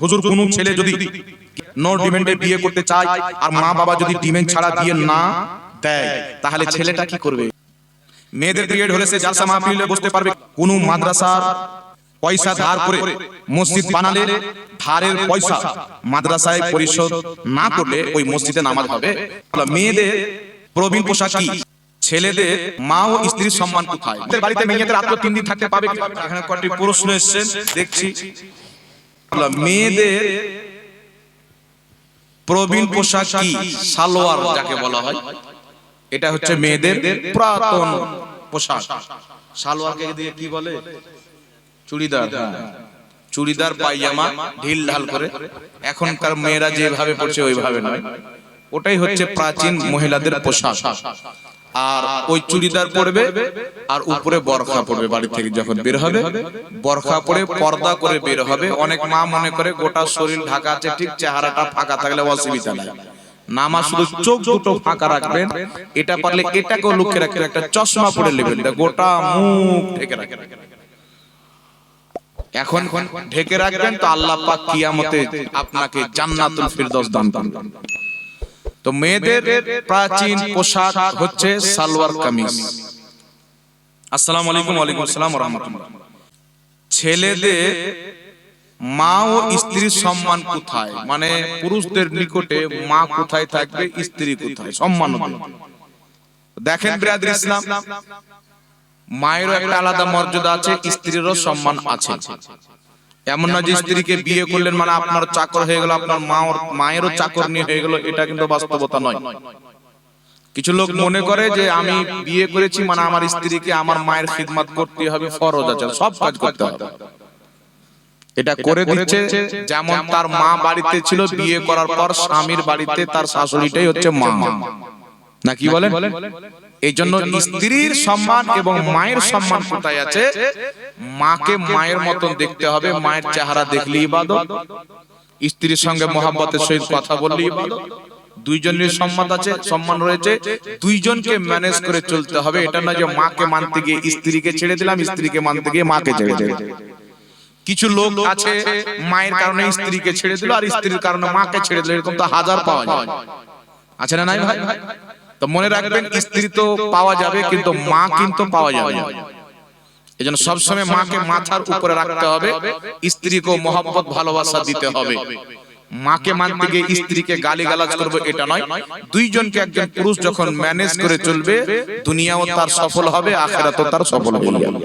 হুজুর কোন ছেলে যদি নো ডিমান্ডে বিয়ে করতে চায় আর মা বাবা যদি ডিমান্ড ছাড়া বিয়ে না দেয় তাহলে ছেলেটা কি করবে? মেয়েদের পিরিয়ড হলে সে জালসা মাহফিলে বসতে পারবে। কোন মাদ্রাসার পয়সা ধার করে মসজিদ বানালে ধারের পয়সা মাদ্রাসায় পরিশোধ না করলে ওই মসজিদে নামাজ হবে। মেয়েদের প্রবীণ পোশাক কি? ছেলেদের মা ও স্ত্রীর সম্মান কোথায়? বাড়িতে মেয়েদের রাত্র 3 দিন থাকতে পাবে। এখানে কয়েকটি প্রশ্ন এসেছে দেখছি। মেয়েদের প্রবীণ পোশাক কি? সালোয়ার যাকে বলা হয়, এটা হচ্ছে মেয়েদের পুরাতন পোশাক। সালোয়ারকে দিয়ে কি বলে? চুড়িদার। চুড়িদার পায়জামা ঢিল ঢাল করে এখনকার মেয়েরা যেভাবে পড়ছে ওইভাবে নয়, ওটাই হচ্ছে প্রাচীন মহিলাদের পোশাক। আর ওই চুড়িদার পরবে আর উপরে বরখা পরবে। বাড়ি থেকে যখন বের হবে বরখা পরে পর্দা করে বের হবে। অনেক মা মনে করে গোটা শরীর ঢাকা আছে, ঠিক চেহারাটা ফাঁকা থাকলে অসুবিধা নাই, নামা শুধু চোখ দুটো ফাঁকা রাখবেন। এটা পারলে এটাকেও লুকিয়ে রাখবেন, একটা চশমা পরে নেবেন, গোটা মুখ ঢেকে রাখবেন। এখন ঢেকে রাখবেন তো আল্লাহ পাক কিয়ামতে আপনাকে জান্নাতুল ফিরদৌস দান করবেন। তো মেয়েদের প্রাচীন পোশাক হচ্ছে সালোয়ার কামিজ। আসসালামু আলাইকুম। ওয়ালাইকুম আসসালাম ওয়া রাহমাতুল্লাহ। ছেলেদের মা ও স্ত্রীর সম্মান কোথায়? মানে পুরুষদের নিকটে মা কোথায় থাকবে, স্ত্রী কোথায়? সম্মান দেখেন বিরাদর ইসলাম, মায়েরও একটা আলাদা মর্যাদা আছে, স্ত্রীরও সম্মান আছে। এমন না যে স্ত্রীকে বিয়ে করলেন মানে আপনার চাকর হয়ে গেল, আপনার মায়েরও চাকর নিয়ে হয়ে গেল, এটা কিন্তু বাস্তবতা নয়। কিছু লোক মনে করে যে আমি বিয়ে করেছি মানে আমার স্ত্রীকে আমার মায়ের খিদমত করতে হবে, ফরজ আছে, সব কাজ করতে হবে। এটা করে দিচ্ছে যেমন তার মা বাড়িতে ছিল, বিয়ে করার পর স্বামীর বাড়িতে তার শাশুড়িটাই হচ্ছে মা, না কি বলেন? এই জন্য স্ত্রীর সম্মান এবং মায়ের সম্মান কোথায় আছে? মাকে মায়ের মতন দেখতে হবে, মায়ের চেহারা দেখলে ইবাদত, স্ত্রীর সঙ্গে মহব্বতের সহিত কথা বললে ইবাদত। দুইজনের সম্মান আছে, সম্মান রয়েছে, দুইজনকে ম্যানেজ করে চলতে হবে। এটা না যে মাকে মানতে গিয়ে স্ত্রীকে ছেড়ে দিলাম, স্ত্রীকে মানতে গিয়ে মাকে ছেড়ে দিলাম। কিছু লোক আছে মায়ের কারণে স্ত্রীকে ছেড়ে দিল আর স্ত্রীর কারণে মাকে ছেড়ে দিল, এরকম তো হাজার পাওয়া যায়, আছে না নাই ভাই? তো মনে রাখবেন, স্ত্রী তো পাওয়া যাবে কিন্তু মা কিন্তু পাওয়া যাবে না। এজন্য সবসময় মাকে মাথার উপরে রাখতে হবে, স্ত্রীকে মহব্বত ভালোবাসা দিতে হবে। মাকে মানতে গিয়ে স্ত্রীকে গালিগালাজ করবে এটা নয়। দুইজনকে একজন পুরুষ যখন ম্যানেজ করে চলবে, দুনিয়াও তার সফল হবে, আখিরাতও তার সফল হয়ে যাবে।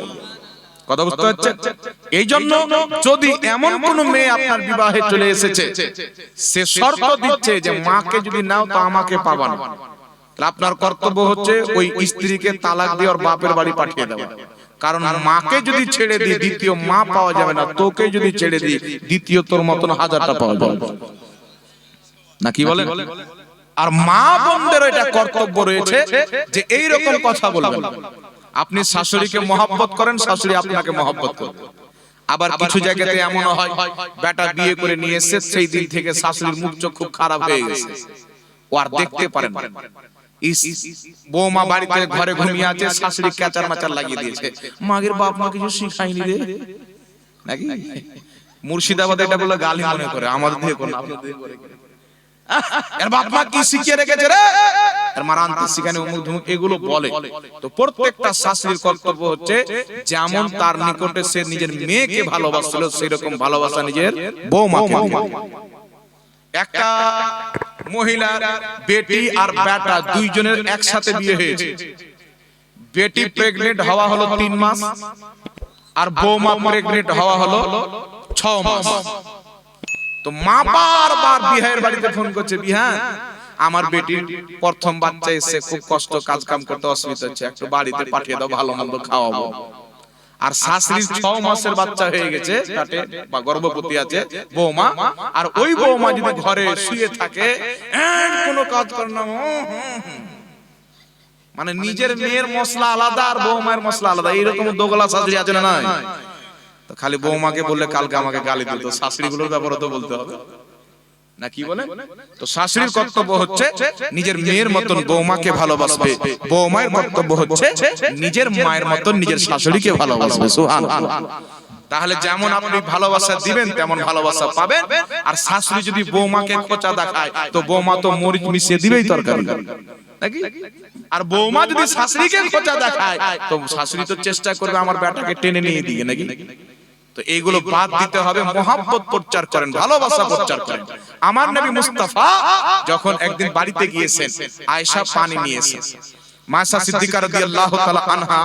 কথা বুঝতে পারছেন? এই জন্য যদি এমন কোন মেয়ে আপনার বিবাহে চলে এসেছে, সে শর্ত দিচ্ছে যে মাকে যদি নাও তো আমাকে পাবা না, তাহলে আপনার কর্তব্য হচ্ছে ওই স্ত্রীকে তালাক দিয়ে ওর বাপের বাড়ি পাঠিয়ে দেওয়া। কারণ মাকে যদি ছেড়ে দিই দ্বিতীয় মা পাওয়া যাবে না, তোকে যদি ছেড়ে দিই দ্বিতীয় তোর মতন হাজারটা পাওয়া যাবে, না কি বলেন? আর মা বোনদেরও এটা কর্তব্য রয়েছে যে এই রকম কথা বলবেন। আপনি শাশুড়িকে মহব্বত করেন, শাশুড়ি আপনাকে মহব্বত করে। আবার কিছু জায়গাতে এমন হয় বেটা বিয়ে করে নিয়ে এসে সেই দিন থেকে শাশুড়ির মুখ চোখ খুব খারাপ হয়ে গেছে, ও আর দেখতে পারেন না। বৌমা বাড়িতে ঘরে ঘুমিয়ে আছে, শাশুড়ি ক্যাচার মাচার লাগিয়ে দিয়েছে, মাগের বাপ মা কিছু শিখায়নি রে, নাকি? মুর্শিদাবাদে এটা বলে গালি মনে করে, আমাদের দিয়ে কোন এর বাপ মা কি শিখিয়ে রেখেছে রে, এর মা রান্না শিখানে অমুক ধুমুক এগুলো বলে। তো প্রত্যেকটা শাশুড়ির কর্তব্য হচ্ছে যেমন তার নিকটে সে নিজের মেয়েকে ভালোবাসছিল সেরকম ভালোবাসা নিজের বৌমাকে। একটা মহিলার বেটি আর বেটা দুইজনের একসাথে বিয়ে হয়েছে। বেটি প্রেগনেন্ট হওয়া হলো 3 মাস আর বৌমা প্রেগনেন্ট হওয়া হলো 6 মাস। তো মা বারবার বিহার বাড়িতে ফোন করছে, বিহান আমার বেটির প্রথম বাচ্চা এসে খুব কষ্ট, কাজ কাম করতে অসুবিধা হচ্ছে, একটু বাড়িতে পাঠিয়ে দাও, ভালো মন্দ খাওয়াবো। আর শাশুড়ির 6 মাসের বাচ্চা হয়ে গেছে, পেটে বা গর্ভবতী আছে বৌমা, আর ওই বৌমা যদি ঘরে শুয়ে থাকে কোনো কাজ করে না, মানে নিজের মেয়ের মশলা আলাদা আর বৌমার মশলা আলাদা, এইরকম দোগলা শাশুড়ি আছে না নাই? তো খালি বৌমাকে বললে কালকে আমাকে গালি দিত, শাশুড়িগুলোর ব্যাপারে তো বলতে হবে, না কি বলে? তো শাশুড়ির কর্তব্য হচ্ছে নিজের মেয়ের মতন বৌমাকে ভালোবাসবে, বৌমায়ের কর্তব্য হচ্ছে নিজের মায়ের মতন নিজের শাশুড়িকে ভালোবাসবে। সুবহানাল্লাহ। তাহলে যেমন আপনি ভালোবাসা দিবেন তেমন ভালোবাসা পাবেন। আর শাশুড়ি যদি বৌমাকে খোঁচা দেখায় তো বৌমা তো মরিচ মিশিয়ে দিবেই তরকারি নাকি। আর বৌমা যদি শাশুড়িকে খোঁচা দেখায় তো শাশুড়ি তো চেষ্টা করবে আমার বেটাকে টেনে নিয়ে দিকে নাকি। তো এইগুলো বাদ দিতে হবে, মহব্বত প্রচার করেন, ভালোবাসা প্রচার করেন। আমার নবী মুস্তাফা যখন একদিন বাড়িতে গিয়েছেন, আয়েশা পানি নিয়েছেন। মায়েশা সিদ্দিকা রাদিয়াল্লাহু তাআলা আনহা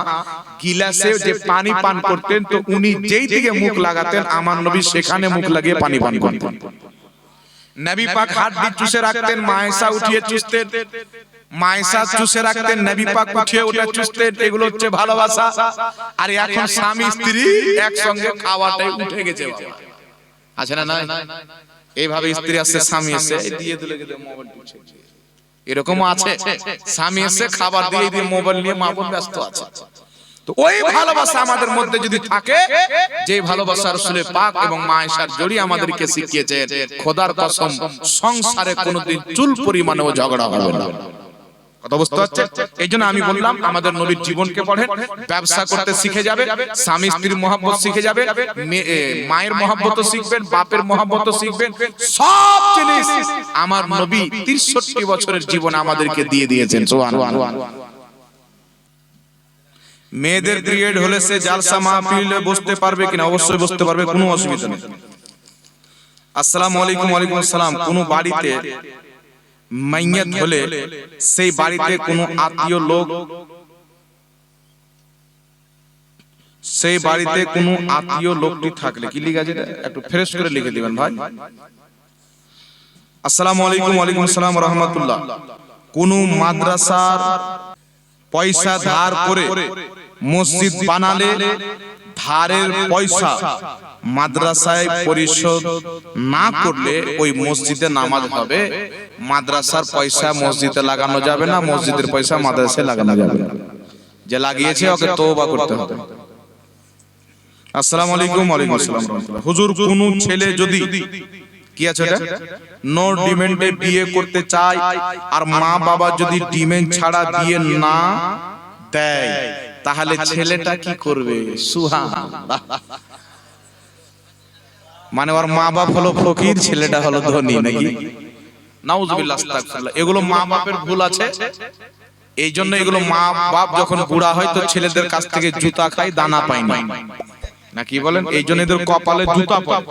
গিলাসে যে পানি পান করতেন তো উনি যেই দিকে মুখ লাগাতেন আমার নবী সেখানে মুখ লাগিয়ে পানি পান করতেন। নবী পাক হাড্ডি চুষে রাখতেন, মায়েশা উঠিয়ে চুষতেন। মায়েশা চুষে রাখতেন, নবী পাক উঠিয়ে ওটা চুষতেন। এগুলো হচ্ছে ভালোবাসা। আর এখন স্বামী স্ত্রী একসঙ্গে খাওয়াটাই উঠে গেছে, আছে না? নাই এইভাবে স্ত্রী আসছে, স্বামী আসছে, দিয়ে দিলে মোবাইল টিপছে, এরকমও আছে। স্বামী এসে খাবার দিয়ে দিয়ে মোবাইল নিয়ে মা বোন ব্যস্ত আছে। তো ওই ভালোবাসা আমাদের মধ্যে যদি থাকে, যে ভালোবাসা রাসূল পাক এবং মা আয়েশার জড়িয়ে আমাদেরকে শিখিয়েছেন, খোদার কসম সংসারে কোনোদিন চুল পরিমাণেও ঝগড়া হবে না। কথা বুঝতে পারছেন? এইজন্য আমি বললাম আমাদের নবীর জীবনকে পড়েন, ব্যবসা করতে শিখে যাবে, স্বামী স্ত্রীর মহব্বত শিখে যাবে, মায়ের মহব্বতও শিখবেন, বাপের মহব্বতও শিখবেন। সব জিনিস আমার নবী ৬৩ বছরের জীবন আমাদেরকে দিয়ে দিয়েছেন। সুবহানাল্লাহ। মেয়েদের পিরিয়ড হলে সে জালসা মাহফিলে বসতে পারবে কিনা? অবশ্যই বসতে পারবে, কোনো অসুবিধা নেই। আসসালামু আলাইকুম। ওয়ালাইকুম আসসালাম। কোন বাড়িতে মাইয়াত হলে সেই বাড়িতে কোনো আত্মীয় লোক, সেই বাড়িতে কোনো আত্মীয় লোকটি থাকলে কি লিখা আছে একটু ফ্রেশ করে লিখে দিবেন ভাই। আসসালামু আলাইকুম। ওয়ালাইকুম আসসালাম ওয়া রাহমাতুল্লাহ। কোন মাদ্রাসার পয়সা ধার করে মসজিদ বানালে ধারের পয়সা মাদ্রাসায় পরিশোধ না করলে ওই মসজিদে নামাজ হবে। মাদ্রাসার পয়সা মসজিদে লাগানো যাবে না, মসজিদের পয়সা মাদ্রাসায় লাগানো যাবে না। যে লাগিয়েছে ওকে তওবা করতে হবে। আসসালামু আলাইকুম। ওয়ালাইকুম আসসালাম। হুজুর, কোন ছেলে যদি কি আছে এটা নো ডিমান্ডে বিয়ে করতে চায় আর মা বাবা যদি ডিমান্ড ছাড়া বিয়ে না দেয় তাহলে ছেলেটা কি করবে? সুবহানাল্লাহ। মানে ওর মা বাপ হলো ফকির, ছেলেটা হলো ধনী নাকি? নাউজুবিল্লাহ, আস্তাগফিরুল্লাহ। এগুলো মা বাপের ভুল আছে। এই জন্য এগুলো মা বাপ যখন বুড়া হয় তো ছেলেদের কাছ থেকে জুতা খায়, দানা পায় না, নাকি বলেন? এই জন্য এদের কপালে জুতা পড়ে।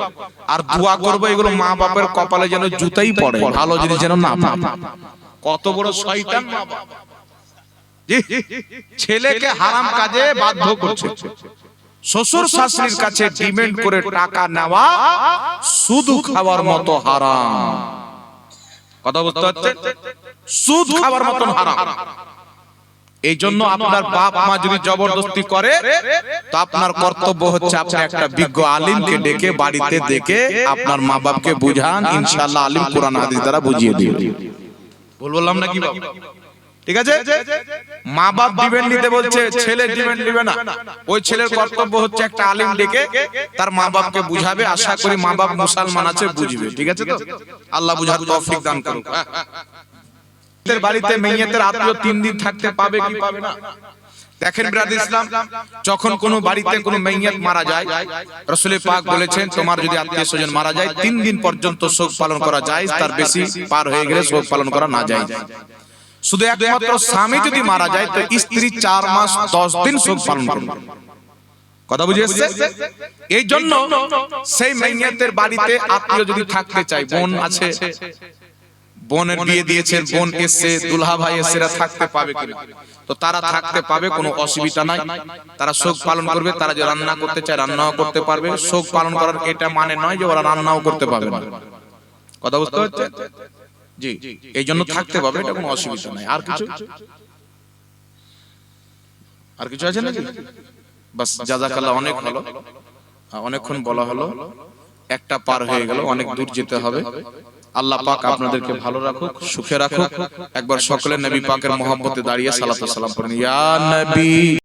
আর দোয়া করবো এগুলো মা বাপের কপালে যেন জুতাই পড়ে, ভালো জিনিস যেন না পায়। কত বড় শয়তান মা বাপ, ছেলেকে হারাম কাজে বাধ্য করছে। শ্বশুর শাশুড়ির কাছে ডিমান্ড করে টাকা নেওয়া সুদ খাওয়ার মতো হারাম। কথা বুঝতে পারছেন? সুদ খাওয়ার মতো হারাম। এই জন্য আপনার বাপ মা যদি জবরদস্তি করে তো আপনার কর্তব্য হচ্ছে আপনি একটা বিজ্ঞ আলিমকে ডেকে বাড়িতে ডেকে আপনার মা বাপকে বুঝান। ইনশাআল্লাহ আলিম কোরআন হাদিস দ্বারা বুঝিয়ে দিবে। ভুল বললাম নাকি বাবা? ঠিক আছে? মা বাপ ডিমান্ড নিতে বলছে, ছেলে ডিমান্ড নিবে না। ওই ছেলের কর্তব্য হচ্ছে একটা আলিম ডেকে তার মা বাপকে বুঝাবে। আশা করি মা বাপ মুসলমান আছে, বুঝবে। ঠিক আছে তো? আল্লাহ বুঝার তৌফিক দান করুক। বাড়িতে মেয়েদের আত্মীয় 3 দিন থাকতে পাবে কি পাবে না? দেখেন ব্রাদার ইসলাম, যখন কোন বাড়িতে কোন মেয়েত মারা যায়, রাসূল পাক বলেছেন তোমার যদি আত্মীয় স্বজন মারা যায় 3 দিন পর্যন্ত শোক পালন করা যায়, তার বেশি পার হয়ে গেলে শোক পালন করা না যায়। শুধু একমাত্র স্বামী যদি মারা যায় তো স্ত্রী 4 মাস 10 দিন শোক পালন করবে। কথা বুঝে এসেছে? এই জন্য সেই মেয়েতের বাড়িতে আত্মীয় যদি থাকতে চায়, বোন আছে, বোনের বিয়ে দিয়েছেন, বোন এসে, দুলহা ভাই এসেরা থাকতে পাবে কিনা? তো তারা থাকতে পাবে, কোনো অসুবিধা নাই। তারা শোক পালন করবে। তারা যে রান্না করতে চায় রান্নাও করতে পারবে। শোক পালন করার এটা মানে নয় যে ওরা রান্নাও করতে পারবে না। কথা বুঝতে হচ্ছে? জি, এই জন্য থাকতে পাবে, এটা কোনো অসুবিধা নাই। আর কিছু আছে নাকি? বাস, জাযাকাল্লাহ, অনেক হলো, অনেকক্ষণ বলা হলো, একটা পার হয়ে গেল, অনেক দূর যেতে হবে। আল্লাহ পাক আপনাদেরকে ভালো রাখুক, সুখে রাখুক। একবার সকলে নবী পাকের মহব্বতে দাঁড়িয়ে সালাত ও সালাম পড়েন। ইয়া নবী।